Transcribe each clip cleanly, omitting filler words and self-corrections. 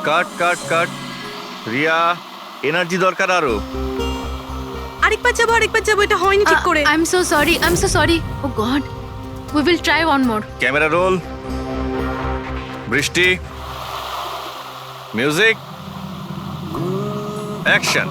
কাট কাট কাট। Riya, energy দরকার আরো। আরেকবার যাবো, এটা হয়নি ঠিক করে। I'm so sorry. Oh God. We will try one more. Camera roll. বৃষ্টি, মিউজিক, অ্যাকশন।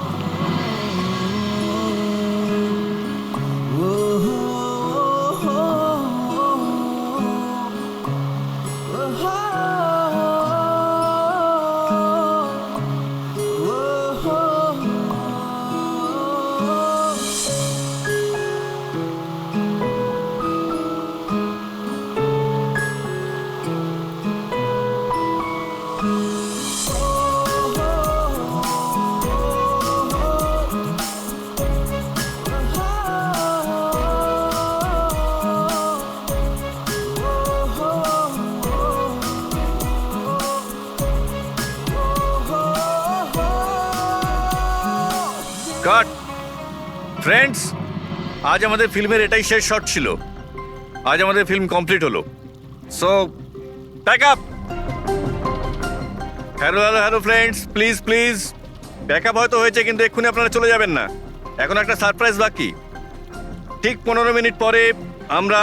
কাট। ফ্রেন্ডস, আজ আমাদের ফিল্মের এটাই শেষ শট ছিল। আজ আমাদের ফিল্ম কমপ্লিট হলো। So pack up. Hello friends, please pack up হয়তো হয়েছে, কিন্তু এক্ষুনি আপনারা চলে যাবেন না। এখন একটা সারপ্রাইজ বাকি। ঠিক 15 মিনিট পরে আমরা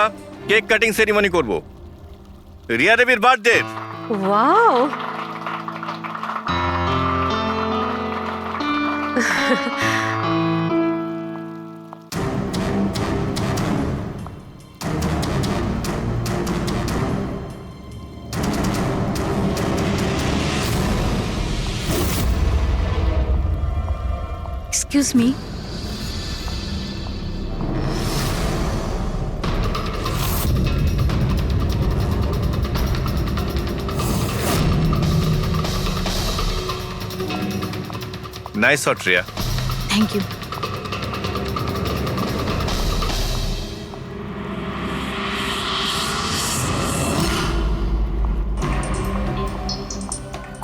কেক কাটিং সেরিমনি করব রিয়া দেবীর birthday. Wow, Excuse me. Nice shot Riya. Thank you.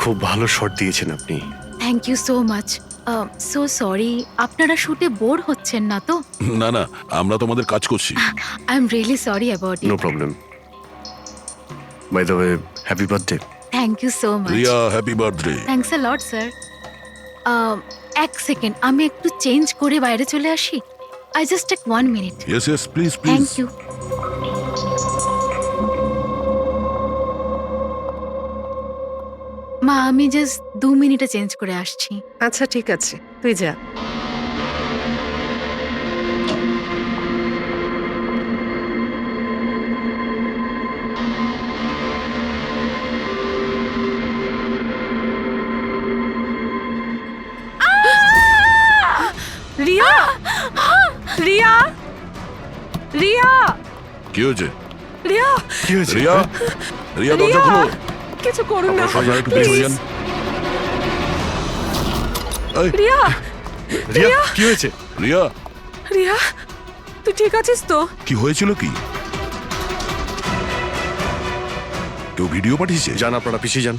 খুব ভালো শট দিয়েছেন আপনি। Thank you so much. So sorry. আপনারা শুটে বোর হচ্ছেন না তো? না না, আমরা তোমাদের কাজ করছি। I'm really sorry about it. No problem. By the way, happy birthday. Thank you so much. Riya, happy birthday. Thanks a lot, sir. এক সেকেন্ড, আমি একটু চেঞ্জ করে বাইরে চলে আসি। I just take 1 minute. Yes please Thank you. মা, আমি just 2 মিনিটে চেঞ্জ করে আসছি। আচ্ছা ঠিক আছে, তুই যা। রিয়া, রিয়া, রিয়া, কি হয়েছে? রিয়া, কি হয়েছে? রিয়া, রিয়া দরজা খুলো। কিছু করুন না। আপনারা একটু পিছনে যান। এই, রিয়া, রিয়া, কি হয়েছে? রিয়া, রিয়া, তুই ঠিক আছিস তো? কি হয়েছিল কি? কেউ ভিডিও পাঠিয়েছে? যান, আপনারা পিছিয়ে যান।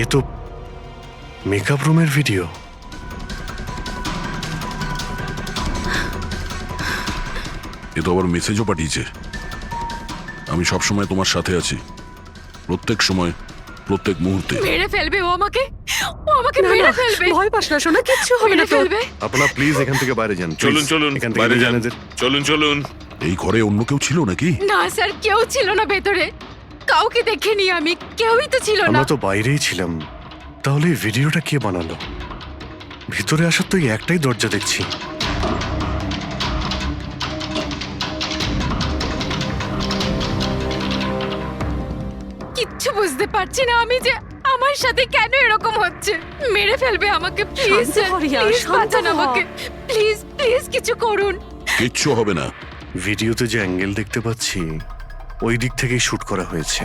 এ তো মেকআপ রুমের ভিডিও। এ তো আবার মেসেজও পাঠিয়েছে। আমি সব সময় তোমার সাথে আছি, প্রত্যেক সময়, প্রত্যেক মুহূর্তে। মেরে ফেলবে ও আমাকে না, মেরে না, ফেলবে। ভয় পাস না সোনা, কিচ্ছু হবে না মেরে তোর। ফেলবে। আপনারা প্লিজ এখান থেকে বাইরে যান। please। এখান থেকে বাইরে যান। যান এদের। চলুন এই ঘরে অন্য কেউ ছিল নাকি? না স্যার, কেউ ছিল না ভেতরে। কাউকে দেখিনি আমি, কেউই তো ছিল না। আমরা তো বাইরেই ছিলাম। তাহলে এই ভিডিওটা কে বানালো? ভিতরে আসার তো এই একটাই দরজা দেখছি। কিচ্ছু বুঝতে পারছি না আমি যে আমার সাথে কেন এরকম হচ্ছে। মেরে ফেলবে আমাকে, প্লিজ শান্ত হ রিয়া, প্লিজ শান্ত বাঁচান হ। আমাকে, প্লিজ কিছু করুন। কিচ্ছু হবে না। ভিডিওতে যে অ্যাঙ্গেল দেখতে পাচ্ছি, ওই দিক থেকেই শুট করা হয়েছে।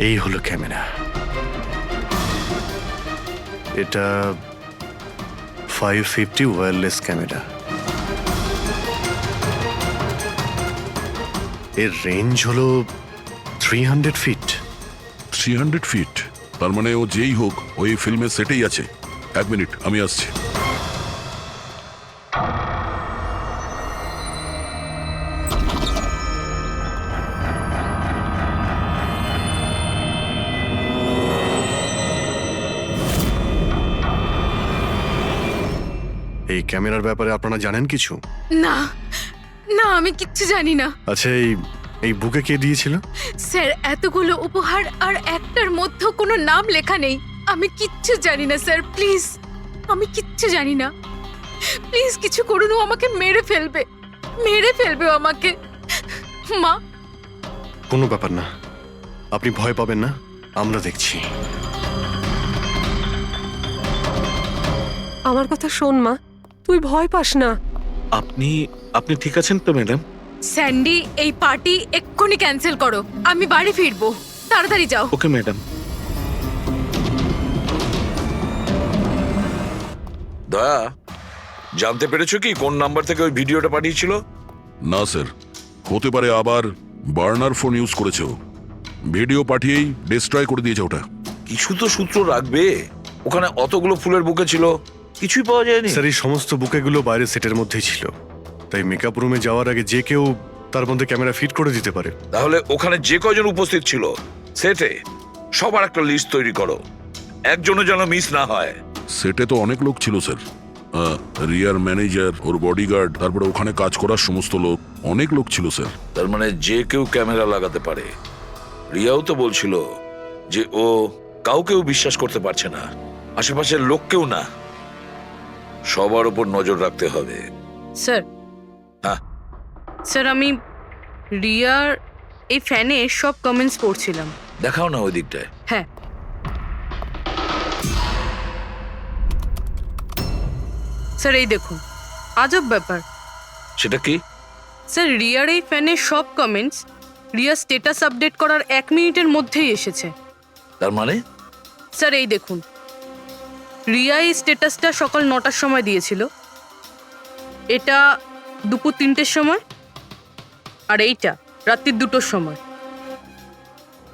এই হলো ক্যামেরা। এটা 550 ওয়্যারলেস ক্যামেরা। এর রেঞ্জ হলো 300 ফিট। 300 ফিট? তার মানে ও যেই হোক ওই ফিল্মের সেটেই আছে। 1 মিনিট, আমি আসছি। এই ক্যামেরার ব্যাপারে আপনারা জানেন কিছু? না না, আমি কিচ্ছু জানি না আচ্ছা, এই বুকে কে দিয়েছিল? স্যার। এতগুলো উপহার আর একটার মধ্যে কোনো নাম লেখা নেই। আমি কিচ্ছু জানি না স্যার, প্লিজ। আমি কিচ্ছু জানি না, প্লিজ কিছু করুন। ও আমাকে মেরে ফেলবে, মেরে ফেলবে ও আমাকে। মা, কোনো ব্যাপার না, আপনি ভয় পাবেন না, আমরা দেখছি। আমার কথা শোন মা, তুই ভয় পাস না। আপনি ঠিক আছেন তো ম্যাডাম? স্যান্ডি, এই পার্টি এক্ষুনি ক্যান্সেল করো। আমি বাড়ি ফিরবো, তাড়াতাড়ি যাও। Okay madam. দয়া, জানতে পেরেছো কি কোন নাম্বার থেকে ওই ভিডিওটা পাঠিয়েছিল? না স্যার, হতে পারে আবার বার্নার ফোন ইউজ করেছে ও। ভিডিও পাঠিয়েই ডিস্ট্রয় করে দিয়েছে ওটা। কিছু তো সূত্র রাখবে। ওখানে অতগুলো ফুলের বুকে ছিল, কিছুই পাওয়া যায়নি। স্যার, এই সমস্ত বুকেগুলো বাইরে সেটের মধ্যেই ছিল, তাই মেকআপ রুমে যাওয়ার আগে যে কেউ তার মধ্যে ক্যামেরা ফিট করে দিতে পারে। তাহলে ওখানে যে কয়জন উপস্থিত ছিল সেটে সবার একটা লিস্ট তৈরি করো, একজনও যেন মিস না হয়। সেটে তো অনেক লোক ছিল স্যার, রিয়ার ম্যানেজার, ওর বডিগার্ড, তারপরে ওখানে কাজ করার সমস্ত লোক, অনেক লোক ছিল স্যার। তার মানে যে কেউ ক্যামেরা লাগাতে পারে। রিয়াও তো বলছিল যে ও কাউকেও বিশ্বাস করতে পারছে না, আশেপাশের লোককেও না। সবার উপর নজর রাখতে হবে। স্যার, হ্যাঁ স্যার আমি রিয়ার এই ফ্যানে সব কমেন্টস পড়ছিলাম। দেখাও না ওই দিকটায়। হ্যাঁ স্যার, এই দেখুন, আজব ব্যাপার। সেটা কি? স্যার, রিয়ার এই ফ্যানের সব কমেন্টস রিয়া স্ট্যাটাস আপডেট করার 1 মিনিটের মধ্যেই এসেছে। তার মানে স্যার, এই দেখুন, রিয়া এই স্ট্যাটাসটা সকাল 9টার সময় দিয়েছিল, এটা দুপুর 3টের সময়, আর এইটা রাত্রির 2টোর সময়।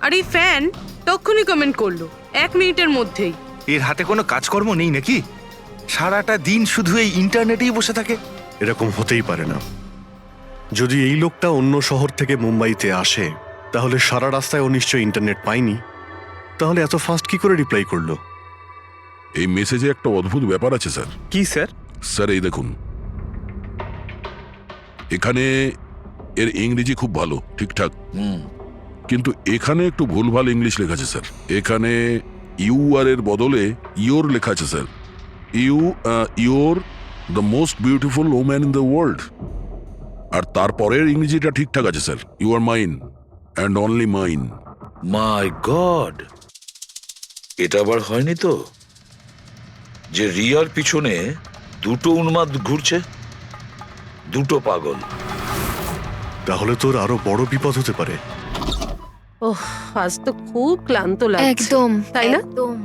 আর এই ফ্যান তখনই কমেন্ট করলো 1 মিনিটের মধ্যেই। এর হাতে কোনো কাজকর্ম নেই নাকি? সারাটা দিন শুধু এই ইন্টারনেটেই বসে থাকে। এরকম হতেই পারে না। যদি এই লোকটা অন্য শহর থেকে মুম্বাইতে আসে, তাহলে সারা রাস্তায় ও নিশ্চয়ই ইন্টারনেট পায়নি। তাহলে এত ফাস্ট কি করে রিপ্লাই করলো? এই মেসেজে একটা অদ্ভুত ব্যাপার আছে স্যার। কি স্যার? স্যার এই দেখুন, এখানে এর ইংরেজি খুব ভালো, ঠিকঠাক, কিন্তু এখানে একটু ভুলভাল ইংলিশ লেখা আছে স্যার। এখানে ইউ আর এর বদলে ইয়োর লেখা আছে sir. Your the most beautiful woman in the world. আর তারপরের ইংরেজিটা ঠিকঠাক আছে sir, you are mine and only mine. My God, এটা আবার হয়নি তো যে রিয়ার পিছনে দুটো উন্মাদ ঘুরছে, দুটো পাগল। তাহলে তোর আরো বড় বিপদ হতে পারে। ওহ, আজ তো খুব ক্লান্ত লাগছে। একদম, তাই না? একদম।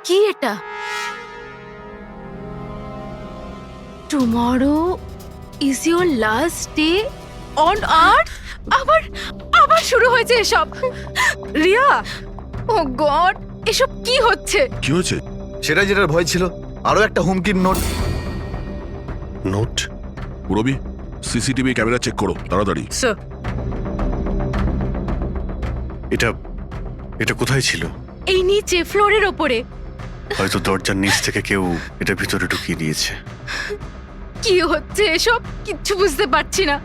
কি এটা? Tomorrow is your last day on earth. আবার আবার শুরু হয়েছে এসব। রিয়া, ও গড, এসব কি হচ্ছে? কি হয়েছে? সেটা যেটার ভয় ছিল, আরো একটা হুমকির নোট। নোট? রবি, সিসিটিভি ক্যামেরা চেক করো তাড়াতাড়ি। স্যার। এটা এটা কোথায় ছিল? এই নিচে ফ্লোরের ওপরে। হয়তো দরজার নিচ থেকে কেউ এটা ভিতরে ঢুকিয়ে দিয়েছে। কি হচ্ছে এসব? কিচ্ছু বুঝতে পারছি না।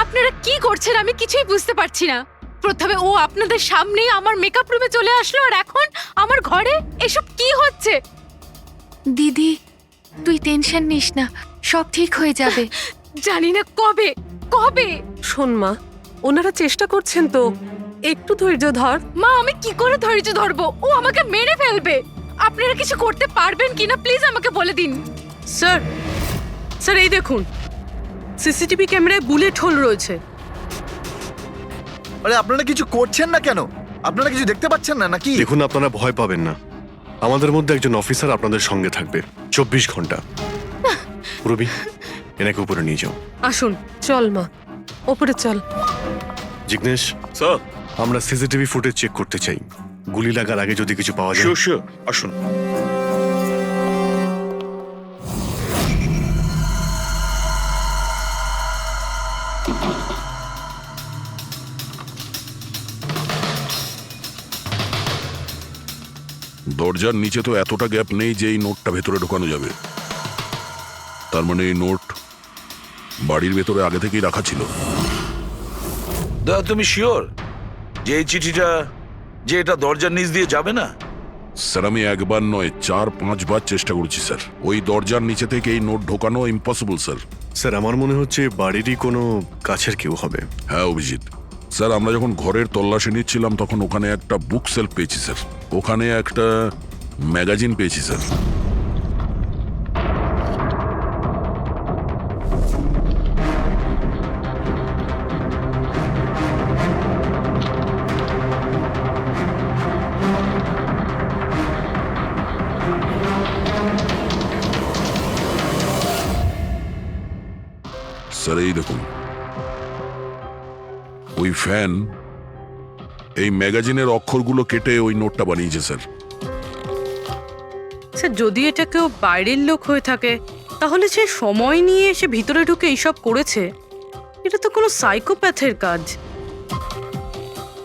আপনারা কি করছেন আমি কিছুই বুঝতে পারছি না। প্রথমে ও আপনাদের সামনেই আমার মেকআপ রুমে চলে আসলো, আর এখন আমার ঘরে এসব কি হচ্ছে? দিদি, তুই টেনশন নিস না, সব ঠিক হয়ে যাবে। জানি না কবে কবে। শোন মা, ওনারা চেষ্টা করছেন তো, একটু ধৈর্য ধর। মা, আমি কি করে ধৈর্য ধরবো? ও আমাকে মেরে ফেলবে। আপনারা কিছু করতে পারবেন কিনা প্লিজ আমাকে বলে দিন। স্যার, স্যার এই দেখুন, সিসিটিভি ক্যামেরায় বুলেট হোল রয়েছে। আরে আপনারা কিছু করছেন না কেন? আপনারা কিছু দেখতে পাচ্ছেন না নাকি? দেখুন, আপনারা ভয় পাবেন না। আমাদের মধ্যে একজন অফিসার আপনাদের সঙ্গে থাকবে 24 ঘন্টা। পুরবি, এনাকে উপরে নিয়ে যাও। আসুন। চল মা, ওপরে চল। জিগ্নেশ, স্যার, আমরা সিসিটিভি ফুটেজ চেক করতে চাই। গুলি লাগার আগে যদি কিছু পাওয়া যায়। শিওর শিওর, আসুন। দরজার নিচে তো এতটা গ্যাপ নেই যে এই নোটটা ভেতরে ঢোকানো যাবে। তার মানে এই নোট বাড়ির ভেতরে আগে থেকেই রাখা ছিল। দাদা তুমি শিওর যে এই চিঠিটা যে এটা দরজার নিচ দিয়ে যাবে না? স্যার আমি একবার নয় 4-5 বার চেষ্টা করেছি স্যার। ওই দরজার নিচে থেকে এই নোট ঢোকানো ইম্পসিবল স্যার। স্যার, আমার মনে হচ্ছে বাড়িরই কোনো কাছের কেউ হবে। হ্যাঁ অভিজিৎ স্যার, আমরা যখন ঘরের তল্লাশি নিচ্ছিলাম তখন ওখানে একটা বুক সেলফ পেয়েছি স্যার। ওখানে একটা ম্যাগাজিন পেয়েছি স্যার। স্যার এই দেখুন, ওই ফ্যান এই ম্যাগাজিনের অক্ষরগুলো কেটে ওই নোটটা বানিয়েছে স্যার। স্যার, যদি এটা কেউ বাইরের লোক হয়ে থাকে তাহলে সে সময় নিয়ে এসে ভিতরে ঢুকে এইসব করেছে। এটা তো কোনো সাইকোপ্যাথের কাজ।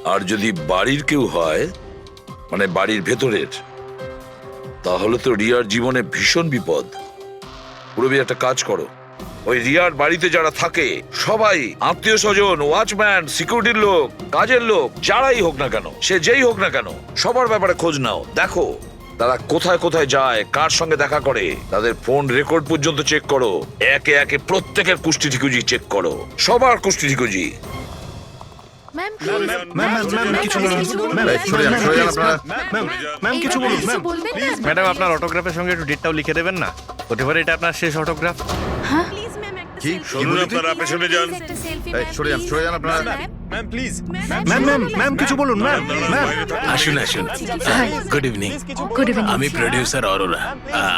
আর যদি বাড়ির কেউ হয়, মানে বাড়ির ভেতরের, তাহলে তো রিয়ার জীবনে ভীষণ বিপদ। পুরবি একটা কাজ করো, ওই রিয়ার বাড়িতে যারা থাকে সবাই আত্মীয় স্বজন, ওয়াচম্যান, সিকিউরিটির লোক, কাজের লোক, যারাই হোক না কেন, সে যেই হোক না কেন, সবার ব্যাপারে খোঁজ নাও। দেখো তারা কোথায় কোথায় যায়, কার সঙ্গে দেখা করে, তাদের ফোন রেকর্ড পর্যন্ত চেক করো। একে একে প্রত্যেকের কুষ্টি ঠিকুজি চেক করো, সবার কুষ্টি ঠিকুজি। ম্যাম কিছু বলুন। বলবেন না? ম্যাডাম, আপনার অটোগ্রাফের সঙ্গে একটু ডেটটাও লিখে দেবেন না? হতে পারে এটা আপনার শেষ অটোগ্রাফ। কি শুনুন, আপনারা পেছনে যান। সরে যান আপনারা। ম্যাম কিছু বলুন ম্যাম। আসুন আসুন। Good evening. Good evening. আমি প্রডিউসার অরোরা।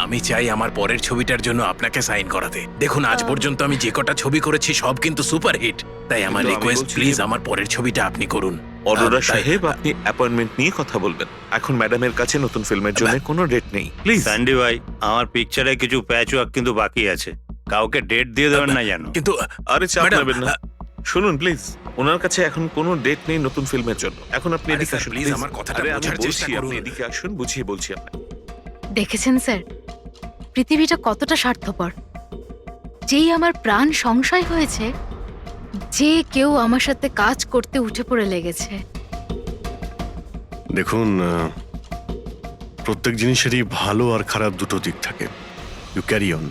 আমি চাই আমার পরের ছবিটার জন্য আপনাকে সাইন করাতে। দেখুন, আজ পর্যন্ত আমি যে কটা ছবি করেছি সব কিন্তু সুপারহিট। তাই আমার রিকোয়েস্ট, প্লিজ আমার পরের ছবিটা আপনি করুন। অরোরা তাই- সাহেব, আপনি অ্যাপয়েন্টমেন্ট নিয়ে কথা বলবেন। এখন ম্যাডামের কাছে নতুন ফিল্মের জন্য কোনো ডেট নেই, প্লিজ। স্যান্ডি ভাই, আমার পিকচারে কিছু প্যাচ ওয়ার্ক কিন্তু বাকি আছে। কাউকে ডেট দিয়ে দেবেন না জানো। কিন্তু আরে চাপ ম্যাডাম, নেবেন না। শুনুন প্লিজ, ওনার কাছে এখন কোনো ডেট নেই নতুন ফিল্মের জন্য। এখন আপনি আরে এদিকে স্যার, আসুন প্লিজ প্লিজ। আমার কথাটা আরে আমি বোঝার চেষ্টা বলছি, করুন। আপনি এদিকে আসুন, বুঝিয়ে বলছি আপনাকে। দেখেছেন স্যার, পৃথিবীটা কতটা স্বার্থপর। যেই আমার প্রাণ সংশয় হয়েছে, যে কেউ আমার সাথে কাজ করতে উঠে পড়ে লেগেছে। দেখুন, প্রত্যেক জিনিসেরই ভালো আর খারাপ দুটো দিক থাকে। You carry on.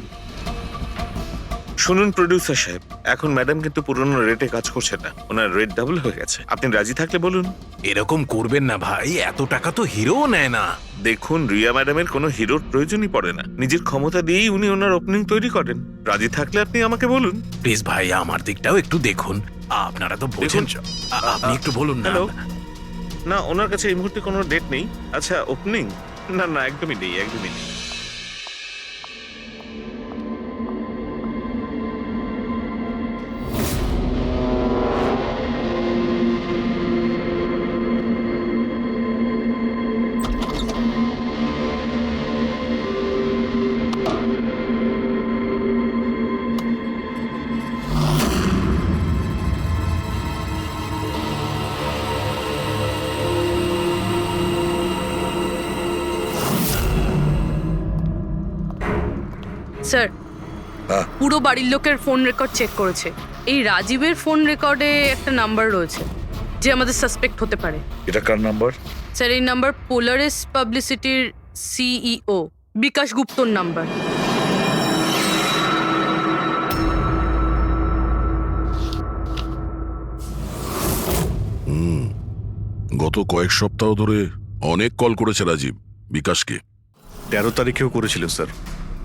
শুনুন প্রডিউসার সাহেব, এখন ম্যাডাম কিন্তু পুরনো রেটে কাজ করছে না, ওনার রেট ডাবল হয়ে গেছে। আপনি রাজি থাকলে বলুন। এরকম করবেন না ভাই, এত টাকা তো হিরোও নেয় না। দেখুন, রিয়া ম্যাডামের কোনো হিরোর প্রয়োজনই পড়ে না, নিজের ক্ষমতা দিয়েই উনি ওনার ওপেনিং তৈরি করেন। রাজি থাকলে আপনি আমাকে বলুন। প্লিজ ভাই, আমার দিকটাও একটু দেখুন। আপনারা তো বোঝেন। আপনি একটু বলুন না। হ্যালো, না ওনার কাছে এই মুহূর্তে কোনো ডেট নেই। আচ্ছা, ওপেনিং? না না, একদমই নেই, একদমই নেই। স্যার, হ্যাঁ। পুরো বাড়ির লোকের ফোন রেকর্ড চেক করেছে। এই রাজীবের ফোন রেকর্ডে একটা নাম্বার রয়েছে যে আমাদের সাসপেক্ট হতে পারে। এটা কার নাম্বার? স্যার, এই নাম্বার পোলারিস পাবলিসিটির সিইও বিকাশ গুপ্তর নাম্বার। গত কয়েক সপ্তাহ ধরে অনেক কল করেছে রাজীব বিকাশকে। 13 তারিখেও করেছিল স্যার,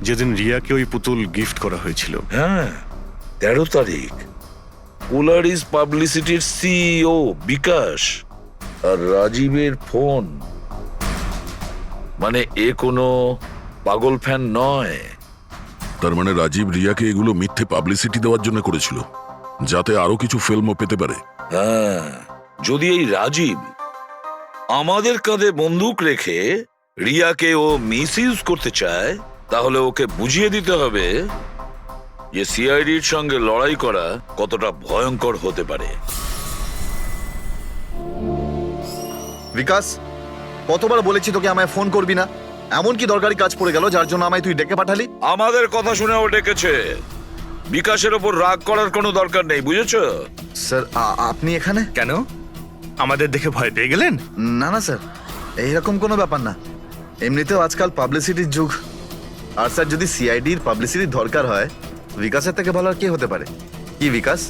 যেদিন রিয়াকে ওই পুতুল গিফট করা হয়েছিল। হ্যাঁ, 13 তারিখ। পোলারিস পাবলিসিটির সিইও বিকাশ আর রাজীবের ফোন। মানে এ কোনো পাগল ফ্যান নয়, তার মানে রাজীব রিয়াকে এগুলো মিথ্যে পাবলিসিটি দেওয়ার জন্য করেছিল, যাতে আরো কিছু ফিল্মও পেতে পারে। হ্যাঁ, যদি এই রাজীব আমাদের কাঁধে বন্দুক রেখে রিয়াকে ও মিসইউজ করতে চায়, তাহলে ওকে বুঝিয়ে দিতে হবে যে সিআইডির সঙ্গে লড়াই করা কতটা ভয়ঙ্কর হতে পারে। বিকাশ, কতবার বলেছি তোকে আমায় ফোন করবি না? এমন কি দরকারি কাজ পড়ে গেল যার জন্য আমায় তুই ডেকে পাঠালি? আমাদের কথা শুনে ও ডেকেছে। বিকাশের ওপর রাগ করার কোনো দরকার নেই, বুঝেছো? স্যার, আপনি এখানে কেন, আমাদের দেখে ভয় পেয়ে গেলেন? না না স্যার, এইরকম কোনো ব্যাপার না। এমনিতেও আজকাল পাবলিসিটির যুগ। আর স্যার, যদি সিআইডির পাবলিসিটির দরকার হয়, বিকাশের থেকে ভালো আর কে হতে পারে? কি বিকাশ?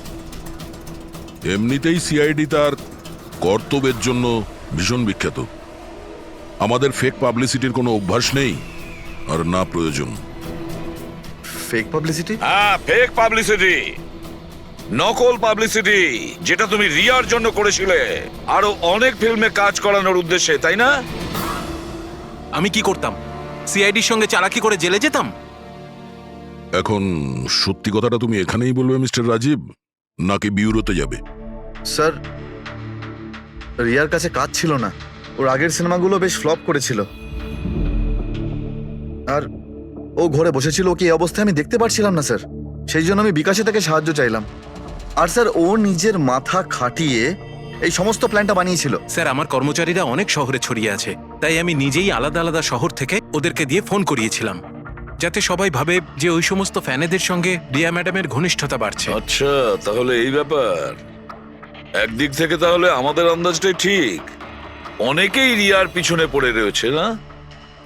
এমনিতেই সিআইডি তার কর্তব্যের জন্য ভীষণ বিখ্যাত। আমাদের ফেক পাবলিসিটির কোনো অভ্যাস নেই, আর না প্রয়োজন। Fake publicity? হ্যাঁ, ফেক পাবলিসিটি, নকল পাবলিসিটি, যেটা তুমি রিয়ার জন্য করেছিলে আরো অনেক ফিল্মে কাজ করানোর উদ্দেশ্যে, তাই না? আমি কি করতাম? সিআইডির সঙ্গে চালাকি করে জেলে যেতাম? এখন সত্যি কথাটা তুমি এখানেই বলবে মিস্টার রাজীব, নাকি বিউরোতে যাবে? স্যার, রিয়ার কাছে কাজ ছিল না। ওর আগের সিনেমাগুলো বেশ ফ্লপ করেছিল, আর ও ঘরে বসেছিল। ওকে এই অবস্থায় আমি দেখতে পারছিলাম না স্যার, সেই জন্য আমি বিকাশে থেকে সাহায্য চাইলাম। আর স্যার, ও নিজের মাথা খাটিয়ে এই সমস্ত প্ল্যানটা বানিয়েছিল। স্যার, আমার কর্মচারীরা অনেক শহরে ছড়িয়ে আছে, তাই আমি নিজেই আলাদা আলাদা শহর থেকে ওদেরকে দিয়ে ফোন করিয়েছিলাম, যাতে সবাই ভাবে যে ওই সমস্ত ফ্যানেদের সঙ্গে রিয়া ম্যাডামের ঘনিষ্ঠতা বাড়ছে। আচ্ছা, তাহলে এই ব্যাপার। একদিক থেকে তাহলে আমাদের আন্দাজটাই ঠিক, অনেকেই রিয়ার পিছনে পড়ে রয়েছে, না?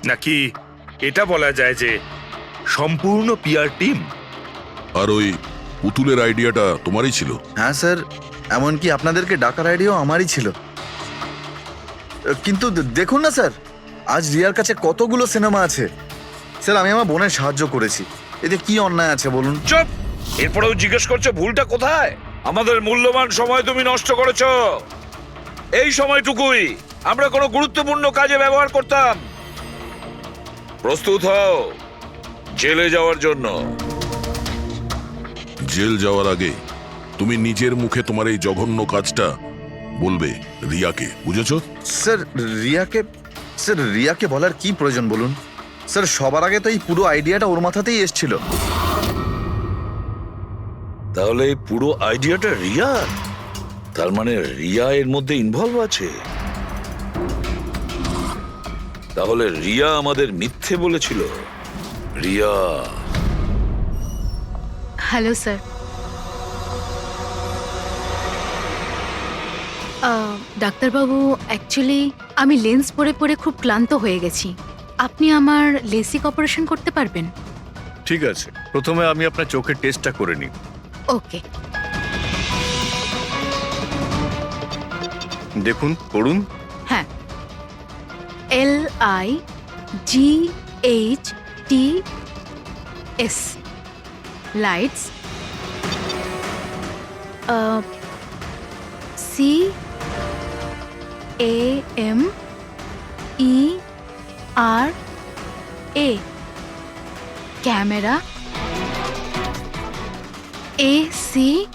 নাকি এটা বলা যায় যে সম্পূর্ণ পিআর টিম? আর ওই পুতুলের আইডিয়াটা তোমারই ছিল? হ্যাঁ স্যার, এমনকি আপনাদেরকে ডাকার আইডিয়াও আমারই ছিল। কিন্তু দেখুন না স্যার, আজ রিয়ার কাছে কতগুলো সিনেমা আছে। স্যার, আমি আমার বোনের সাহায্য করেছি, এতে কি অন্যায় আছে বলুন? চুপ! এরপরেও জিজ্ঞেস করছো ভুলটা কোথায়? আমাদের মূল্যবান সময় তুমি নষ্ট করেছো। এই সময়টুকুই আমরা কোনো গুরুত্বপূর্ণ কাজে ব্যবহার করতাম। প্রস্তুত হও জেলে যাওয়ার জন্য। জেল যাওয়ার আগে তুমি নিজের মুখে তোমার এই জঘন্য কাজটা বলবে রিয়াকে, বুঝেছো? স্যার, রিয়াকে বলার কি প্রয়োজন বলুন? স্যার, সবার আগে তো এই পুরো আইডিয়াটা ওর মাথাতেই এসেছিল। তাহলে এই পুরো আইডিয়াটা রিয়া? তার মানে রিয়া এর মধ্যে ইনভলভ আছে? তাহলে রিয়া আমাদের মিথ্যে বলেছিল? রিয়া? Hello sir. ডাক্তারবাবু, অ্যাকচুয়ালি আমি লেন্স পরে পরে খুব ক্লান্ত হয়ে গেছি। আপনি আমার লেসিক অপারেশন করতে পারবেন? ঠিক আছে, প্রথমে আমি আপনার চোখের টেস্টটা করে নিই। ওকে। দেখুন, করুন। হ্যাঁ, LIGHTS lights, CAMERA camera, ACTION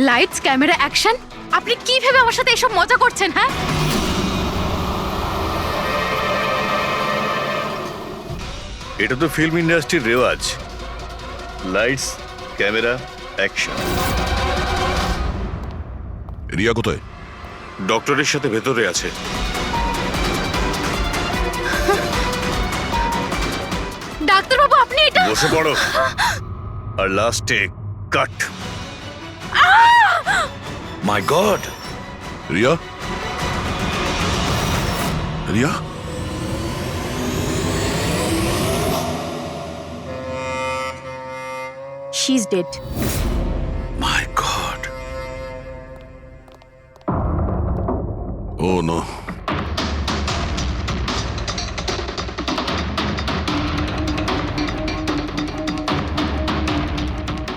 lights, camera, action. আপনি কি ভেবে আমার সাথে এসব মজা করছেন? হ্যাঁ, এটা তো ফিল্ম ইন্ডাস্ট্রির রেওয়াজ, লাইটস, ক্যামেরা, অ্যাকশন। রিয়া কোথায়? ডক্টরের সাথে ভেতরে আছে। ডাক্তারবাবু, আপনি এটা বসে পড়ো, আর লাস্টে কাট। My God! Riya? Riya? She is dead. My God! Oh no.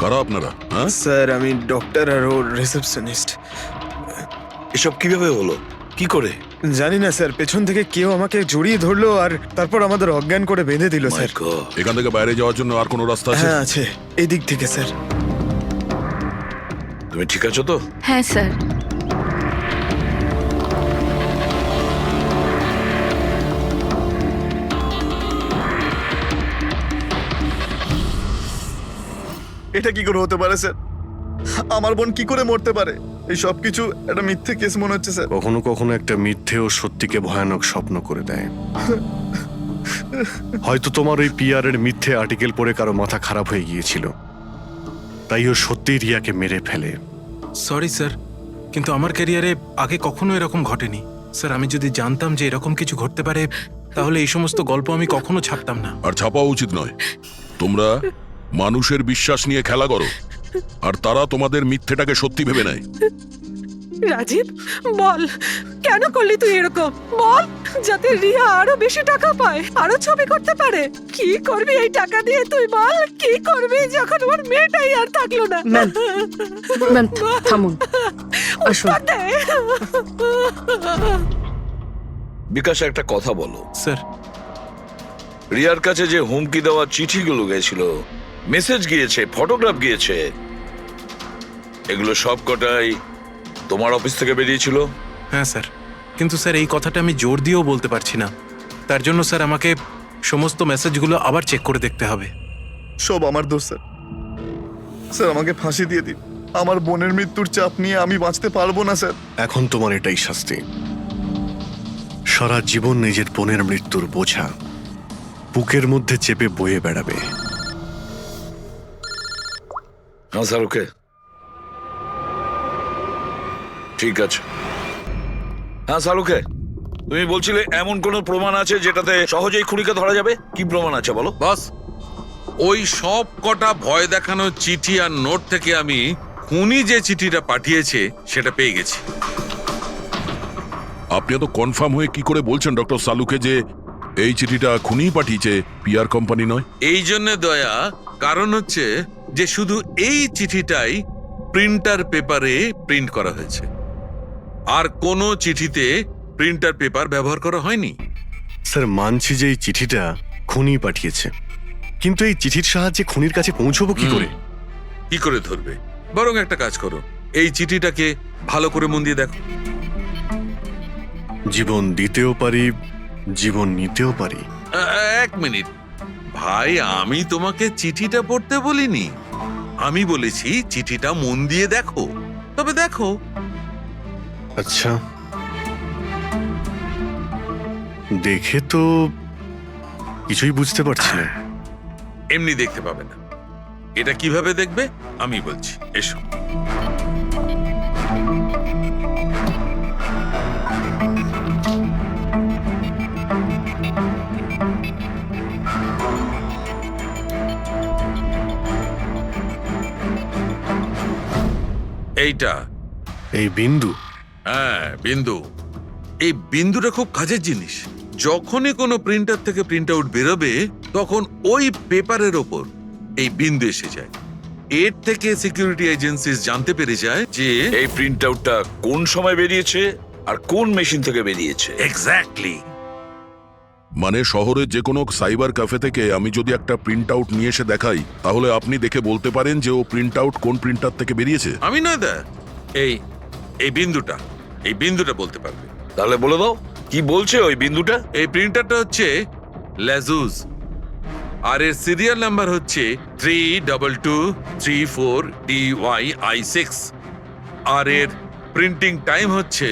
কারা আপনারা? হ্যাঁ স্যার, আমি ডক্টর আর ওর রিসেপশনিস্ট। এসব কিভাবে হলো? কি করে? জানি না স্যার, পেছন থেকে কেউ আমাকে জড়িয়ে ধরলো আর তারপর আমাদের অজ্ঞান করে বেঁধে দিল স্যার। এখান থেকে বাইরে যাওয়ার জন্য আর কোনো রাস্তা আছে? হ্যাঁ আছে, এই দিক থেকে স্যার। তুমি ঠিক আছো তো? হ্যাঁ স্যার। এটা কি করে হতে পারে স্যার? আমার বোন কি করে মরতে পারে? এই সব কিছু একটা মিথ্যে কেস মনে হচ্ছে স্যার। কখনো কখনো একটা মিথ্যে ও সত্যিকে ভয়ানক স্বপ্ন করে দেয়। হয়তো তোমার ওই পিআর এর মিথ্যে আর্টিকেল পড়ে কারো মাথা খারাপ হয়ে গিয়েছিল, তাই ও সত্যিই রিয়াকে মেরে ফেলে। সরি স্যার, কিন্তু আমার ক্যারিয়ারে আগে কখনো এরকম ঘটেনি স্যার। আমি যদি জানতাম যে এরকম কিছু ঘটতে পারে তাহলে এই সমস্ত গল্প আমি কখনো ছাপতাম না। আর ছাপাও উচিত নয়। তোমরা মানুষের বিশ্বাস নিয়ে খেলা করো, আর তারা তোমাদের মিথ্যেটাকে সত্যি ভেবে নেয়। রাজীব বল, কেন করলি তুই এরকম? বল, যাতে রিয়া আরো বেশি টাকা পায়, আরো ছবি করতে পারে। কি করবি এই টাকা দিয়ে তুই বল? কি করবি যখন ওর মেয়েটাই আর থাকলো না? ম্যাম, ম্যাম থামুন, আসুন। বিকাশ, একটা কথা বলো। স্যার, রিয়ার কাছে যে হুমকি দেওয়া চিঠিগুলো গেছিল, মেসেজ গিয়েছে, ফটোগ্রাফ গিয়েছে, এগুলো সব কটাই তোমার অফিস থেকে বেরিয়েছিল? হ্যাঁ স্যার, কিন্তু স্যার এই কথাটা আমি জোর দিয়েও বলতে পারছি না। তার জন্য স্যার আমাকে সমস্ত মেসেজগুলো আবার চেক করে দেখতে হবে। সব আমার দোষ স্যার। স্যার আমাকে ফাঁসি দিয়ে দিন। আমার বোনের মৃত্যুর চাপ নিয়ে আমি বাঁচতে পারবো না স্যার। এখন তোমার এটাই শাস্তি। সারা জীবন নিজের বোনের মৃত্যুর বোঝা বুকের মধ্যে চেপে বয়ে বেড়াবে। হ্যাঁ স্যার, ওকে, ঠিক আছে। হ্যাঁ স্যার, ওকে। তুমি বলছিলে এমন কোনো প্রমাণ আছে যেটাতে সহজেই খুনিকে ধরা যাবে? কি প্রমাণ আছে বলো? বাস ওই সব কটা ভয় দেখানো চিঠি আর নোট থেকে আমি খুনি যে চিঠিটা পাঠিয়েছে সেটা পেয়ে গেছি। আপনি তো কনফার্ম হয়ে কি করে বলছেন ডক্টর সালুকে যে এই চিঠিটা খুনিই পাঠিয়েছে, পিআর কোম্পানি নয়? এই জন্য দয়া, কারণ হচ্ছে যে শুধু এই চিঠিটাই প্রিন্টার পেপারে প্রিন্ট করা হয়েছে, আর কোনো চিঠিতে প্রিন্টার পেপার ব্যবহার করা হয়নি। স্যার মানছি যে এই চিঠিটা খুনি পাঠিয়েছে, কিন্তু এই চিঠির সাহায্যে খুনির কাছে পৌঁছবো কি করে? কি করে ধরবে? বরং একটা কাজ করো, এই চিঠিটাকে ভালো করে মন দিয়ে দেখো। জীবন দিতেও পারি, জীবন নিতেও পারি। এক মিনিট ভাই, আমি তোমাকে চিঠিটা পড়তে বলিনি, আমি বলেছি চিঠিটা মন দিয়ে দেখো। তবে দেখো। আচ্ছা, দেখে তো কিছুই বুঝতে পারছি না। এমনি দেখতে পাবে না, এটা কিভাবে দেখবে আমি বলছি, এসো। এইটা এই বিন্দু? হ্যাঁ, বিন্দু। এই বিন্দুটা খুব কাজের জিনিস। যখনই কোনো প্রিন্টার থেকে প্রিন্ট আউট বেরোবে তখন ওই পেপারের ওপর এই বিন্দু এসে যায়। এর থেকে সিকিউরিটি এজেন্সিস জানতে পেরে যায় যে এই প্রিন্ট আউটটা কোন সময় বেরিয়েছে আর কোন মেশিন থেকে বেরিয়েছে। এক্স্যাক্টলি। মানে শহরের যে কোনো সাইবার ক্যাফে থেকে আমি যদি একটা প্রিন্ট আউট নিয়ে এসে দেখাই, তাহলে আপনি দেখে বলতে পারেন যে ও প্রিন্ট আউট কোন প্রিন্টার থেকে বেরিয়েছে? আমি নয় দা, এই বিন্দুটা বলতে পারবে। তাহলে বলে দাও কি বলছে ওই বিন্দুটা। এই প্রিন্টারটা হচ্ছে লেজুস, আর এর সিরিয়াল নাম্বার হচ্ছে 32234DYI6, আর এর প্রিন্টিং টাইম হচ্ছে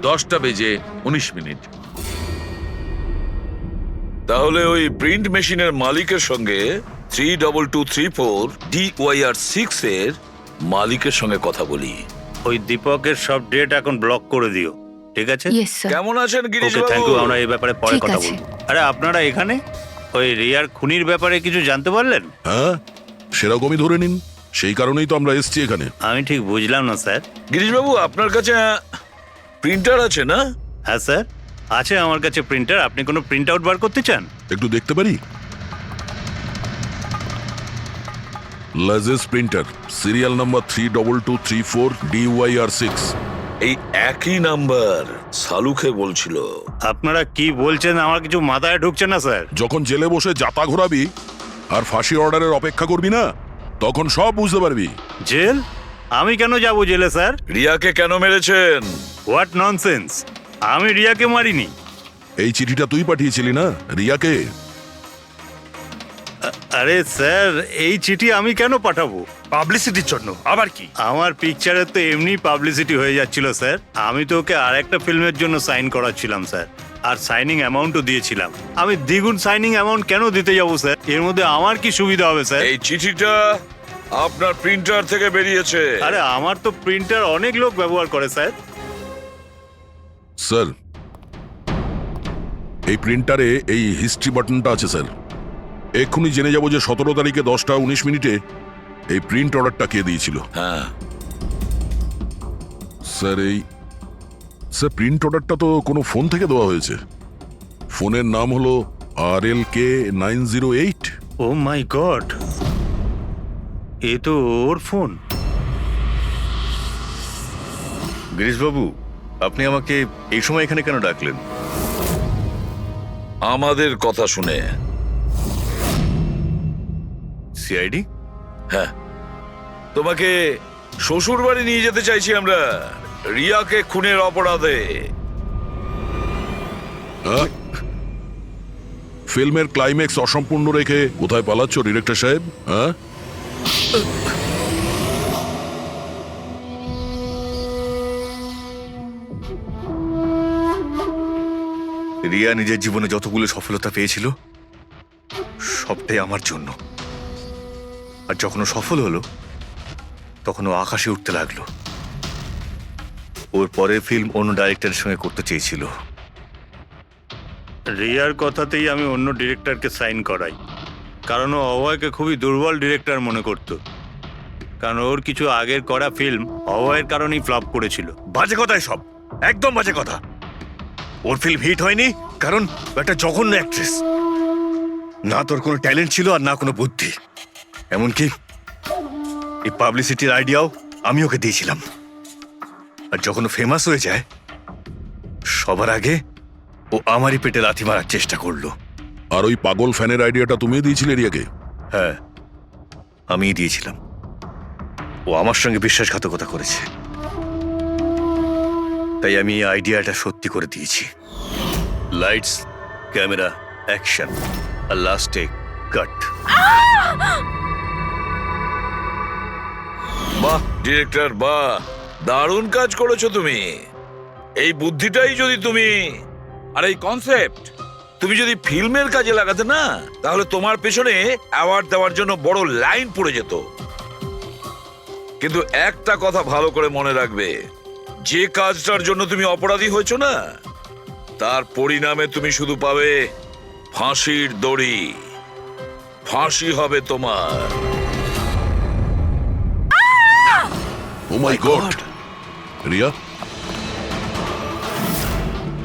10:19। তাহলে ওই প্রিন্ট মেশিনের মালিকের সঙ্গে 32234DYR6 এর মালিকের সঙ্গে কথা বলি। ওই দীপকের সব ডেট এখন ব্লক করে দিও, ঠিক আছে? Yes sir. কেমন আছেন গিরিশ ওকে, থ্যাংক বাবু? ইউ। আমরা এই ব্যাপারে পরে ঠিক কথা আছে। বলবো। আরে আপনারা এখানে ওই রিয়ার খুনির ব্যাপারে কিছু জানতে পারলেন? হ্যাঁ, সেরকমই ধরে নিন। সেই কারণেই তো আমরা এসেছি এখানে। আমি ঠিক বুঝলাম না স্যার। গিরিশ বাবু, আপনার কাছে প্রিন্টার আছে না? হ্যাঁ স্যার, আছে আমার কাছে প্রিন্টার। আপনি কোনো প্রিন্ট আউট বার করতে চান? একটু দেখতে পারি? লাজেস প্রিন্টার, সিরিয়াল নাম্বার 32234DYR6। এই একই নাম্বার সালুকে বলছিল। আপনারা কি বলছেন আমার কিছু মাথায় ঢুকছে না স্যার। যখন জেলে বসে যাতা ঘোরাবি আর ফাঁসি অর্ডারের অপেক্ষা করবি না, তখন সব বুঝতে পারবি। জেল? আমি কেন যাব জেলে স্যার? রিয়াকে কেন মেরেছেন? What nonsense! আমি রিয়াকে মারিনি। এই চিঠিটা তুই পাঠিয়েছিলি না রিয়াকে? আরে স্যার, এই চিঠি আমি কেন পাঠাবো? পাবলিসিটির জন্য আবার কি? আমার পিকচারের তো এমনি পাবলিসিটি হয়ে যাচ্ছিল স্যার। আমি তো ওকে আর একটা ফিল্মের জন্য সাইন করাচ্ছিলাম স্যার, আর সাইনিং অ্যামাউন্টও দিয়েছিলাম। আমি দ্বিগুণ সাইনিং অ্যামাউন্ট কেন দিতে যাবো স্যার? এর মধ্যে আমার কি সুবিধা হবে স্যার? এই চিঠিটা আপনার প্রিন্টার থেকে বেরিয়েছে। আরে আমার তো প্রিন্টার অনেক লোক ব্যবহার করে স্যার। স্যার, এই প্রিন্টারে এই হিস্ট্রি বাটনটা আছে স্যার। এক্ষুনি জেনে যাব যে 17 তারিখে 10:19 এই প্রিন্ট অর্ডারটা কে দিয়েছিল। হ্যাঁ স্যার প্রিন্ট অর্ডারটা তো কোনো ফোন থেকে দেওয়া হয়েছে। ফোনের নাম হলো RLK 908। ও মাই গড, এ তো ওর ফোন। গিরিশবাবু, আপনি আমাকে এই সময় এখানে কেন ডাকলেন? আমাদের কথা শুনে। সিআইডি? হ্যাঁ, তোমাকে শ্বশুর বাড়ি নিয়ে যেতে চাইছি আমরা, রিয়াকে খুনের অপরাধে। ফিল্মের ক্লাইম্যাক্স অসম্পূর্ণ রেখে কোথায় পালাচ্ছ ডিরেক্টর সাহেব? হ্যাঁ, রিয়া নিজের জীবনে যতগুলো সফলতা পেয়েছিল সবটাই আমার জন্য। আর যখন ও সফল হলো তখন ও আকাশে উঠতে লাগলো। ওর পরের ফিল্ম অন্য ডাইরেক্টরের সঙ্গে করতে চেয়েছিল। রিয়ার কথাতেই আমি অন্য ডিরেক্টরকে সাইন করাই, কারণ ও অভয়কে খুবই দুর্বল ডিরেক্টর মনে করত। কারণ ওর কিছু আগের করা ফিল্ম অভয়ের কারণেই ফ্লপ করেছিল। বাজে কথাই সব, একদম বাজে কথা। ওর ফিল্ম হিট হয়নি কারণ ও একটা জঘন্য অ্যাক্ট্রেস। না তোর কোনো ট্যালেন্ট ছিল আর না কোনো বুদ্ধি। এমনকি এই পাবলিসিটির আইডিয়াও আমি ওকে দিয়েছিলাম। আর যখন ও ফেমাস হয়ে যায় সবার আগে ও আমারই পেটে লাথি মারার চেষ্টা করলো। আর ওই পাগল ফ্যানের আইডিয়াটা তুমি দিয়েছিলে রিয়াকে? হ্যাঁ, আমিই দিয়েছিলাম। ও আমার সঙ্গে বিশ্বাসঘাতকতা করেছে, তাই আমি এই আইডিয়াটা সত্যি করে দিয়েছি। লাইটস, ক্যামেরা, অ্যাকশন, আর লাস্টে কাট। বাহ ডিরেক্টর, বাহ, দারুণ কাজ করেছো তুমি। এই বুদ্ধিটাই যদি তুমি আর এই কনসেপ্ট তুমি যদি ফিল্মের কাজে লাগাতে না, তাহলে তোমার পেছনে অ্যাওয়ার্ড দেওয়ার জন্য বড় লাইন পড়ে যেত। কিন্তু একটা কথা ভালো করে মনে রাখবে, যে কাজটার জন্য তুমি অপরাধী হয়েছো না, তার পরিণামে তুমি শুধু পাবে ফাঁসির দড়ি। ফাঁসি হবে তোমার। Oh my God! Riya,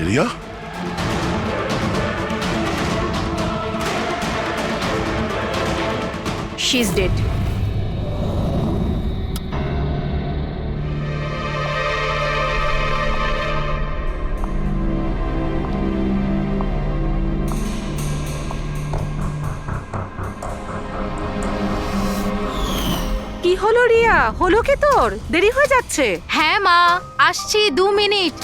Riya, she is dead. কি হলো রিয়া? হলো কি তোর? দেরি হয়ে যাচ্ছে। হ্যাঁ মা, আসছি 2 মিনিট।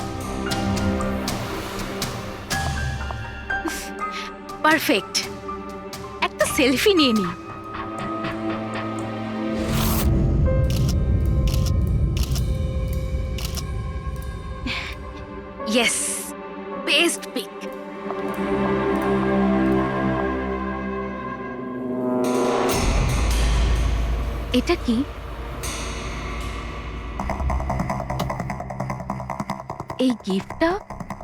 পারফেক্ট, একটা সেলফি নিয়ে নি। Yes, best pic. এটা কি? এই গিফটটা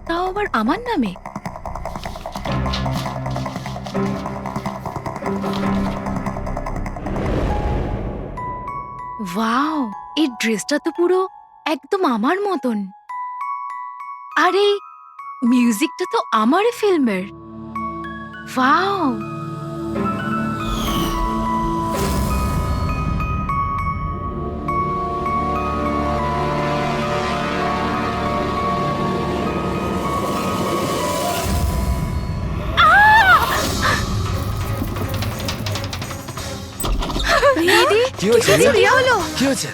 তাও আবার আমার নামে। ওয়াও, এই ড্রেসটা তো পুরো একদম আমার মতন। আর এই মিউজিকটা তো আমারই ফিল্মের। ওয়াও, কি হয়েছে কি হলো? কি হয়েছে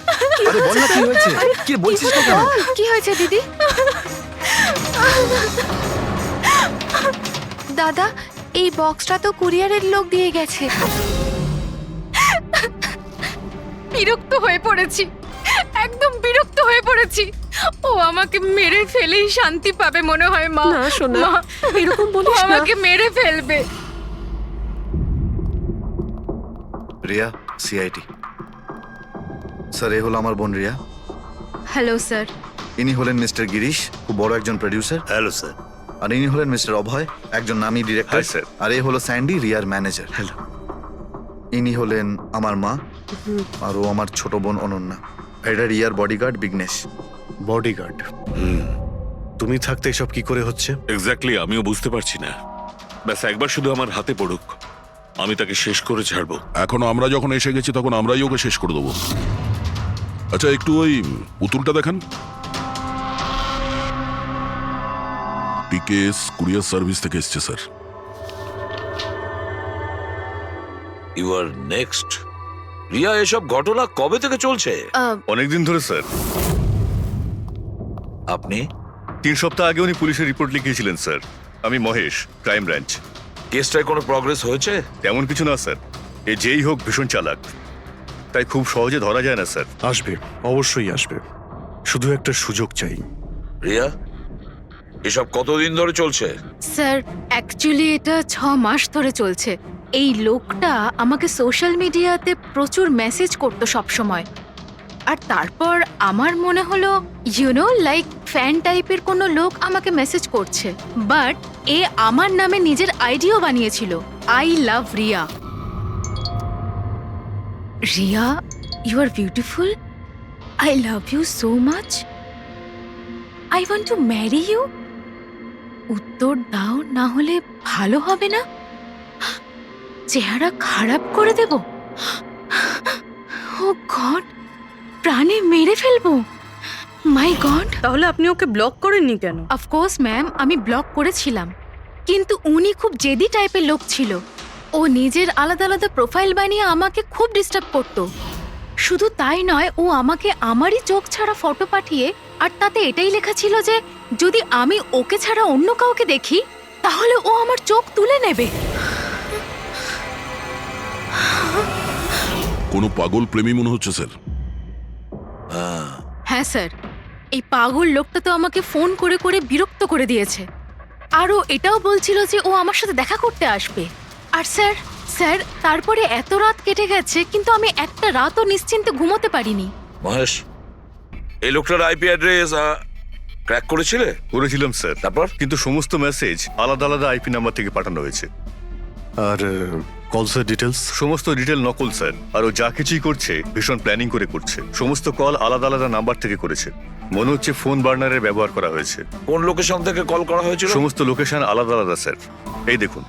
আরে বল না কি হয়েছে কি বলছিস না কেন কি হয়েছে দিদি? দাদা, এই বক্সটা তো কুরিয়ারের লোক দিয়ে গেছে। বিরক্ত হয়ে পড়েছি, একদম বিরক্ত হয়ে পড়েছি। ও আমাকে মেরে ফেলেই শান্তি পাবে মনে হয় মা। না সোনা, মা, এরকম ও বলিস না। আমাকে মেরে ফেলবে। রিয়া, সিআইডি। স্যার, এ হলো আমার বোন রিয়া। Hello sir. ইনি হলেন মিস্টার গিরিশ, খুব বড় একজন প্রডিউসার। Hello sir. আর ইনি হলেন মিস্টার অভয়, একজন নামী ডিরেক্টর। Hi, sir. আর এ হলো স্যান্ডি, রিয়ার ম্যানেজার। হ্যালো। ইনি হলেন আমার মা, আর ও আমার ছোট বোন অনন্যা। এটা রিয়ার বডিগার্ড বিঘ্নেশ। বডিগার্ড। তুমি থাকতে এসব কি করে হচ্ছে? এক্স্যাক্টলি, আমিও বুঝতে পারছি না। ব্যাস একবার শুধু আমার হাতে পড়ুক, আমি তাকে শেষ করে ছাড়বো। এখনো আমরা যখন এসে গেছি তখন আমরাই ওকে শেষ করে দেবো। আচ্ছা, একটু ওই পুতুলটা দেখান। পিকেএস কুরিয়ার সার্ভিস থেকে এসছে sir. You are next. Riya, এসব ঘটনা কবে থেকে চলছে? অনেকদিন ধরে স্যার। আপনি 3 সপ্তাহ আগে উনি পুলিশের রিপোর্ট লিখিয়েছিলেন স্যার। আমি মহেশ, ক্রাইম ব্রাঞ্চ। কেসটায় কোনো প্রগ্রেস হয়েছে? তেমন কিছু না স্যার। এ যেই হোক ভীষণ চালাক, তাই খুব সহজে ধরা যায় না স্যার। আসবে, অবশ্যই আসবে, শুধু একটা সুযোগ চাই। রিয়া, এসব কতদিন ধরে চলছে? স্যার, অ্যাকচুয়ালি এটা 6 মাস ধরে চলছে। এই লোকটা আমাকে সোশ্যাল মিডিয়াতে প্রচুর মেসেজ করতো সব সময়। আর তারপর আমার মনে হলো লাইক ফ্যান টাইপের কোনো লোক আমাকে মেসেজ করছে। বাট এ আমার নামে নিজের আইডিও বানিয়েছিল, I love Riya. Riya, you are beautiful, I love you so much, I want to marry you. উত্তর দাও, না হলে ভালো হবে না। চেহারা খারাপ করে দেব। ও গড, প্রাণে মেরে ফেলবো। মাই গড। তাহলে আপনি ওকে ব্লক করেননি কেন? অফকোর্স ম্যাম, আমি ব্লক করেছিলাম, কিন্তু উনি খুব জেদি টাইপের লোক ছিল। ও নিজের আলাদা আলাদা প্রোফাইল বানিয়ে আমাকে খুব ডিস্টার্ব করত। শুধু তাই নয়, ও আমাকে আমারই চোখ ছাড়া ফটো পাঠিয়ে, আর তাতে এটাই লেখা ছিল যে যদি আমি ওকে ছাড়া অন্য কাউকে দেখি তাহলে ও আমার চোখ তুলে নেবে। কোনো পাগল প্রেমী মনে হচ্ছে স্যার। হ্যাঁ স্যার, এই পাগল লোকটা তো আমাকে ফোন করে করে বিরক্ত করে দিয়েছে। আর ও এটাও বলছিল যে ও আমার সাথে দেখা করতে আসবে। আর স্যার স্যার তারপরে এত রাত কেটে গেছে, কিন্তু আমি একটা রাতও নিশ্চিন্তে ঘুমোতে পারিনি। মহেশ, এই লোকটার আইপি অ্যাড্রেস ক্র্যাক করেছিলাম স্যার। তারপর? কিন্তু সমস্ত মেসেজ আলাদা আলাদা আইপি নাম্বার থেকে পাঠানো হয়েছে। আর কলসের ডিটেলস? সমস্ত ডিটেল নকল স্যার। আর ও যা কিছুই করছে ভীষণ প্ল্যানিং করে করছে। সমস্ত কল আলাদা আলাদা নাম্বার থেকে করেছে। মনে হচ্ছে ফোন বার্নারের ব্যবহার করা হয়েছে। কোন লোকেশন থেকে কল করা হয়েছিল? সমস্ত লোকেশন আলাদা আলাদা স্যার। এই দেখুন,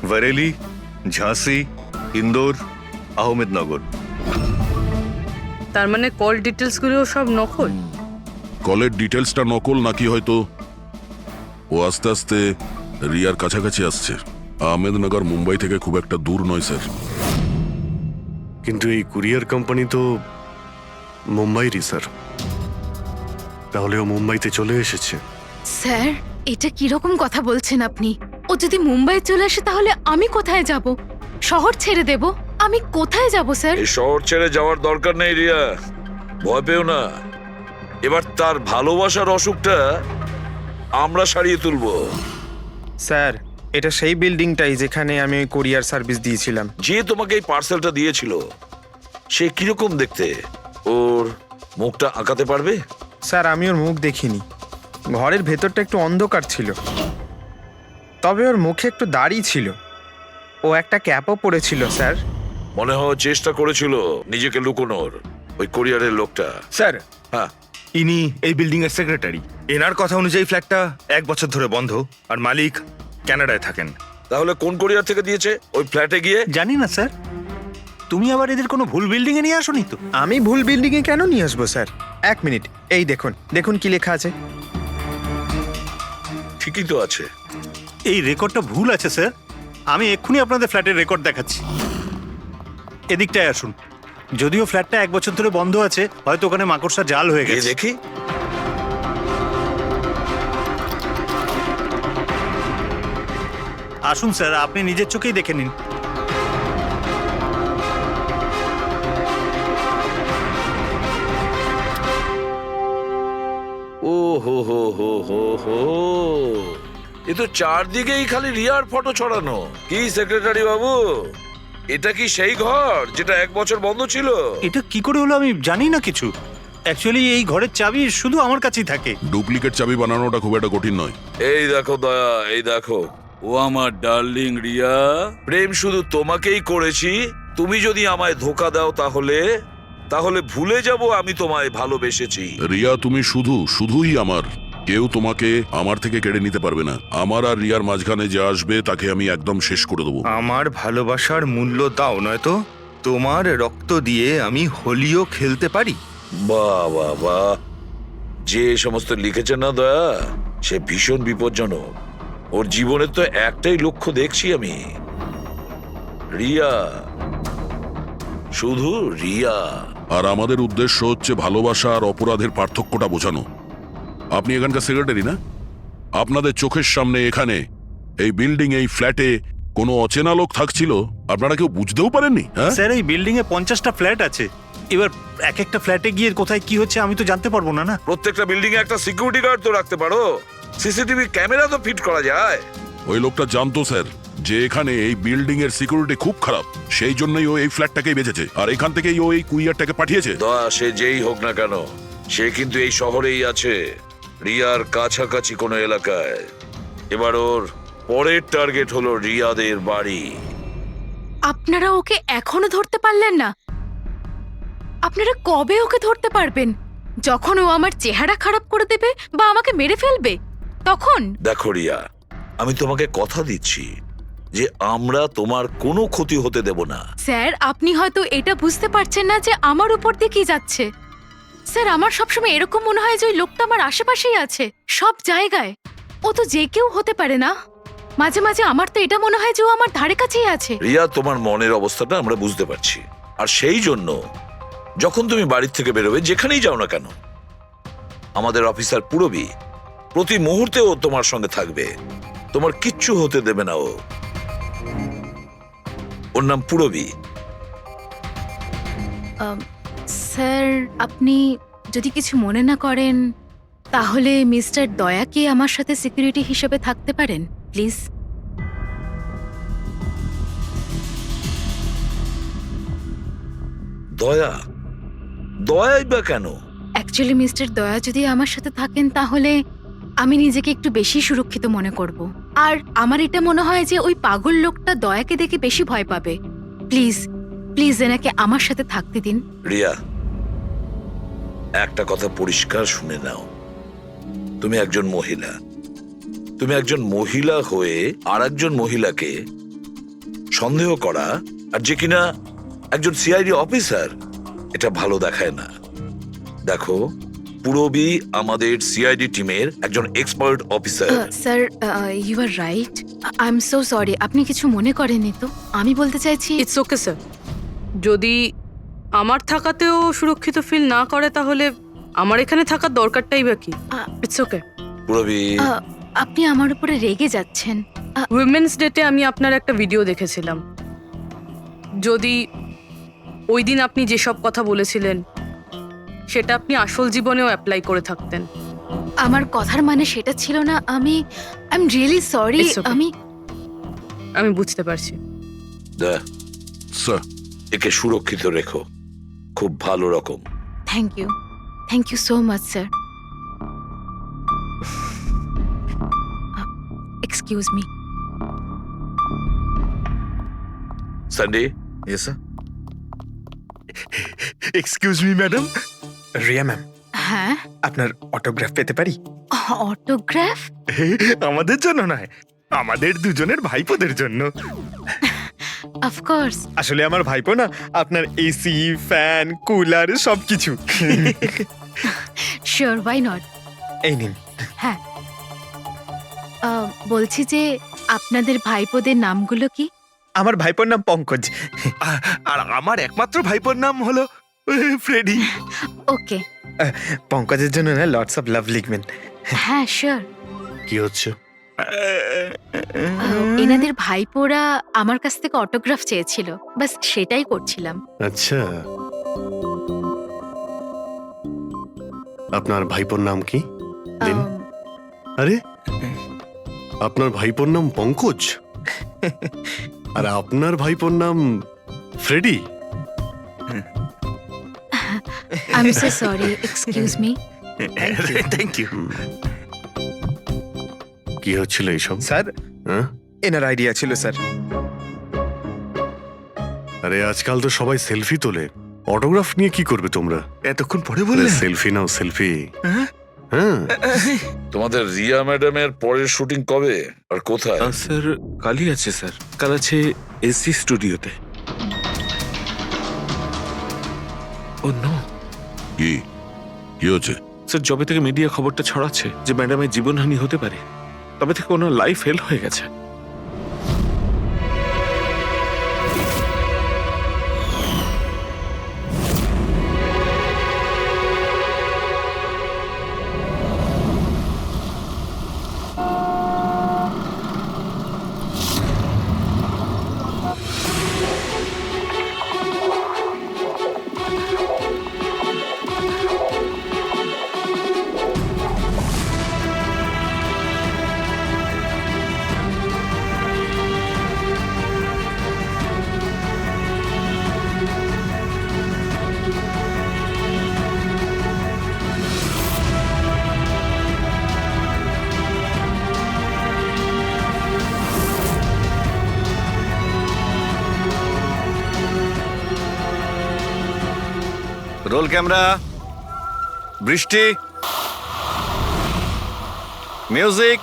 বরেলি, ঝাঁসি, ইন্দোর, আহমেদনগর। তার মানে কল ডিটেলস গুলো সব নকল। কলের ডিটেলসটা নকল, নাকি হয়তো ও আস্তে আস্তে রিয়ার কাছাকাছি আসছে। আহমেদনগর মুম্বাই থেকে খুব একটা দূর নয় স্যার। কিন্তু এই কুরিয়ার কোম্পানি তো মুম্বাইরই স্যার। তাহলে ও মুম্বাইতে চলে এসেছে। স্যার, এটা কিরকম কথা বলছেন আপনি? ও যদি মুম্বাই চলে আসে তাহলে আমি কোথায় যাব? শহর ছেড়ে দেব? আমি কোথায় যাব স্যার? এই শহর ছেড়ে যাওয়ার দরকার নেই রিয়া, ভয় পেও না। এবার তার ভালোবাসার অসুখটা আমরা সারিয়ে তুলবো। স্যার, এটা সেই বিল্ডিংটাই যেখানে আমি ওই কোরিয়ার সার্ভিস দিয়েছিলাম। যে তোমাকে এই পার্সেলটা দিয়েছিল সে কিরকম দেখতে? ওর মুখটা আঁকাতে পারবে? স্যার, আমি ওর মুখ দেখিনি। ঘরের ভেতরটা একটু অন্ধকার ছিল, তবে ওর মুখে একটু দাড়ি ছিল। ও একটা ক্যাপও পরেছিল স্যার। মনে হয় চেষ্টা করেছিল নিজেকে লুকোনোর, ওই কোরিয়ারের লোকটা। স্যার, হ্যাঁ, ইনি এই বিল্ডিং এর সেক্রেটারি। এনার কথা অনুযায়ী ফ্ল্যাটটা 1 বছর ধরে বন্ধ, আর মালিক কানাডায় থাকেন। তাহলে কোন কোরিয়ার থেকে দিয়েছে? ওই ফ্ল্যাটে গিয়ে? জানি না স্যার। তুমি আবার এদের কোনো ভুল বিল্ডিং এ নিয়ে আসোনি তো? আমি ভুল বিল্ডিং এ কেন নিয়ে আসবো স্যার? 1 মিনিট, এই দেখুন দেখুন কি লেখা আছে। ঠিকই তো আছে। এই রেকর্ডটা ভুল আছে স্যার। আমি এক্ষুনি আপনাদের ফ্ল্যাটের রেকর্ড দেখাচ্ছি। এদিকটায় আসুন। যদিও ফ্ল্যাটটা 1 বছর ধরে বন্ধ আছে, হয়তো ওখানে মাকড়সা জাল হয়ে এই গেছে। দেখি। আসুন স্যার, আপনি নিজের চোখেই দেখে নিন। ও হো হো হো হো হো, এ তো চারদিকেই খালি রিয়ার ফটো ছড়ানো। কি সেক্রেটারি বাবু, এটা কি সেই ঘর যেটা 1 বছর বন্ধ ছিল? এটা কি করে হলো আমি জানি না কিছু। অ্যাকচুয়ালি এই ঘরের চাবি শুধু আমার কাছেই থাকে। ডুপ্লিকেট চাবি বানানোটা খুব একটা কঠিন নয়। এই দেখো দয়া, এই দেখো, ও আমার ডার্লিং রিয়া, প্রেম শুধু তোমাকেই করেছি। তুমি যদি আমায় ধোকা দাও তাহলে ভুলে যাব আমি তোমায় ভালোবেসেছি। রিয়া, তুমি শুধুই আমার। কেউ তোমাকে আমার থেকে কেড়ে নিতে পারবে না। আমার আর রিয়ার মাঝখানে যে আসবে তাকে আমি একদম শেষ করে দেবো। আমার ভালোবাসার মূল্য দাও, নয়তো তোমার রক্ত দিয়ে আমি হোলিও খেলতে পারি। বাহ বাহ বাহ, যে সমস্ত লিখেছে না দয়া, সে ভীষণ বিপজ্জনক। ওর জীবনের তো একটাই লক্ষ্য দেখছি আমি, রিয়া, শুধু রিয়া। আর আমাদের উদ্দেশ্য হচ্ছে ভালোবাসা আর অপরাধের পার্থক্যটা বোঝানো। আপনি এখানকার সেক্রেটারি না? আপনাদের চোখের সামনে এখানে এই বিল্ডিং, এই ফ্ল্যাটে কোনো অচেনা লোক থাকছিল, আপনারা কেউ বুঝতেও পারেননি? হ্যাঁ স্যার, এই বিল্ডিং এ 50টা ফ্ল্যাট আছে। এবার এক একটা ফ্ল্যাটে গিয়ে কোথায় কি হচ্ছে আমি তো জানতে পারবো না। প্রত্যেকটা বিল্ডিং এ একটা সিকিউরিটি গার্ড তো রাখতে পারো, সিসিটিভি ক্যামেরা তো ফিট করা যায়। ওই লোকটা জানতো স্যার যে এখানে এই বিল্ডিং এর সিকিউরিটি খুব খারাপ, সেই জন্যই ও এই ফ্ল্যাটটাকেই বেঁচেছে, আর এখান থেকেই ও এই কুইয়ারটাকে পাঠিয়েছে। দয়া, সে যেই হোক না কেন, সে কিন্তু এই শহরেই আছে, রিয়ার কাছাকাছি কোনো এলাকায়। এবার ওর পরের টার্গেট হলো রিয়াদের বাড়ি। আপনারা ওকে এখনো ধরতে পারলেন না? আপনারা কবে ওকে ধরতে পারবেন? যখন ও আমার চেহারা খারাপ করে দেবে বা আমাকে মেরে ফেলবে তখন? দেখো রিয়া, আমি তোমাকে কথা দিচ্ছি যে আমরা তোমার কোনো ক্ষতি হতে দেব না। স্যার, আপনি হয়তো এটা বুঝতে পারছেন না যে আমার উপর দিয়ে কি যাচ্ছে। স্যার, আমার সবসময় এরকম মনে হয় যে ওই লোকটা আমার আশেপাশেই আছে, সব জায়গায়। ও তো যে কেউ হতে পারে না? মাঝে মাঝে আমার তো এটা মনে হয় যে ও আমার ধারে কাছেই আছে। রিয়া, তোমার মনের অবস্থাটা আমরা বুঝতে পারছি, আর সেই জন্য যখন তুমি বাড়ির থেকে বেরোবে, যেখানেই যাও না কেন, আমাদের অফিসার পুরবী প্রতি মুহূর্তে ও তোমার সঙ্গে থাকবে, তোমার কিচ্ছু হতে দেবে না ও। ওর নাম পুরবী। স্যার, আপনি যদি কিছু মনে না করেন তাহলে মিস্টার দয়াকে আমার সাথে সিকিউরিটি হিসেবে থাকতে পারেন প্লিজ। দয়া? দয়াই বা কেন? অ্যাকচুয়ালি মিস্টার দয়া যদি আমার সাথে থাকেন তাহলে আমি নিজেকে একটু বেশি সুরক্ষিত মনে করব। আর আমার এটা মনে হয় যে ওই পাগল লোকটা দয়াকে দেখে বেশি ভয় পাবে। প্লিজ প্লিজ এনাকে আমার সাথে থাকতে দিন। রিয়া, একটা কথা পরিষ্কার শুনে নাও, তুমি একজন মহিলা। তুমি একজন মহিলা হয়ে আর একজন মহিলাকে সন্দেহ করা, আর যে কিনা একজন সিআইডি অফিসার, এটা ভালো দেখায় না। দেখো, পুরবী আমাদের সিআইডি টিমের একজন expert officer. Sir, you are right. I am so sorry. আপনি কিছু মনে করেননি তো? আমি বলতে চাইছি ইটস ওকে স্যার। যদি আমার থাকাতেও সুরক্ষিত ফিল না করে তাহলে আমার এখানে থাকার দরকারটাই বা কি? It's okay. পুরবী, আপনি আমার উপরে রেগে যাচ্ছেন। উইমেন্স ডেতে আমি আপনার একটা ভিডিও দেখেছিলাম। যদি ওই দিন আপনি যেসব কথা বলেছিলেন সেটা আপনি আসল জীবনেও অ্যাপ্লাই করে থাকতেন। আমার কথার মানে সেটা ছিল না। I am really sorry. আমি বুঝতে পারছি। একে সুরক্ষিত রেখো, খুব ভালো রকম। Thank you so much sir. Excuse me. Sunday. Yes sir. Excuse me madam. Riya ma'am, হ্যাঁ, আপনার অটোগ্রাফ পেতে পারি? অটোগ্রাফ? আমাদের জন্য নয়, আমাদের দুজনের ভাইপোদের জন্য। অফকোর্স। আসলে আমার ভাইপো না আপনার এসি, ফ্যান, কুলার সবকিছু। Sure, why not. এই নিন। হ্যাঁ, বলছি যে আপনাদের ভাইপোদের নামগুলো কি? আমার ভাইপোর নাম পঙ্কজ। আর আমার একমাত্র ভাইপোর নাম হলো ফ্রেডি। ওকে, পঙ্কজের জন্য না লটস অফ লাভ লিখবেন। হ্যাঁ শিওর। কি হচ্ছে? এনাদের ভাইপোরা আমার কাছ থেকে অটোগ্রাফ চেয়েছিল, বাস সেটাই করছিলাম। আচ্ছা, আপনার ভাইপোর নাম কি? দিন। আরে, আপনার ভাইপোর নাম পঙ্কজ আর আপনার ভাইপোর নাম Freddy? I am so sorry, excuse me. Thank you. কি হচ্ছিল এইসব? স্যার, হ্যাঁ? এনার আইডিয়া ছিল স্যার। আরে আজকাল তো সবাই সেলফি তোলে, অটোগ্রাফ নিয়ে কি করবে তোমরা? এতক্ষণ পরে বললে? সেলফি নাও, সেলফি। হ্যাঁ, তোমাদের রিয়া ম্যাডামের পরের শুটিং কবে আর কোথায়? স্যার কালই আছে স্যার, কাল আছে এসি স্টুডিওতে। ও নো কি কি হচ্ছে? স্যার, যবে থেকে মিডিয়া খবরটা ছড়াচ্ছে যে ম্যাডামের জীবনহানি হতে পারে, তবে থেকে ওনার লাইফ ফেল হয়ে গেছে। রোল ক্যামেরা, বৃষ্টি, মিউজিক,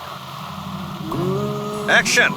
অ্যাকশন।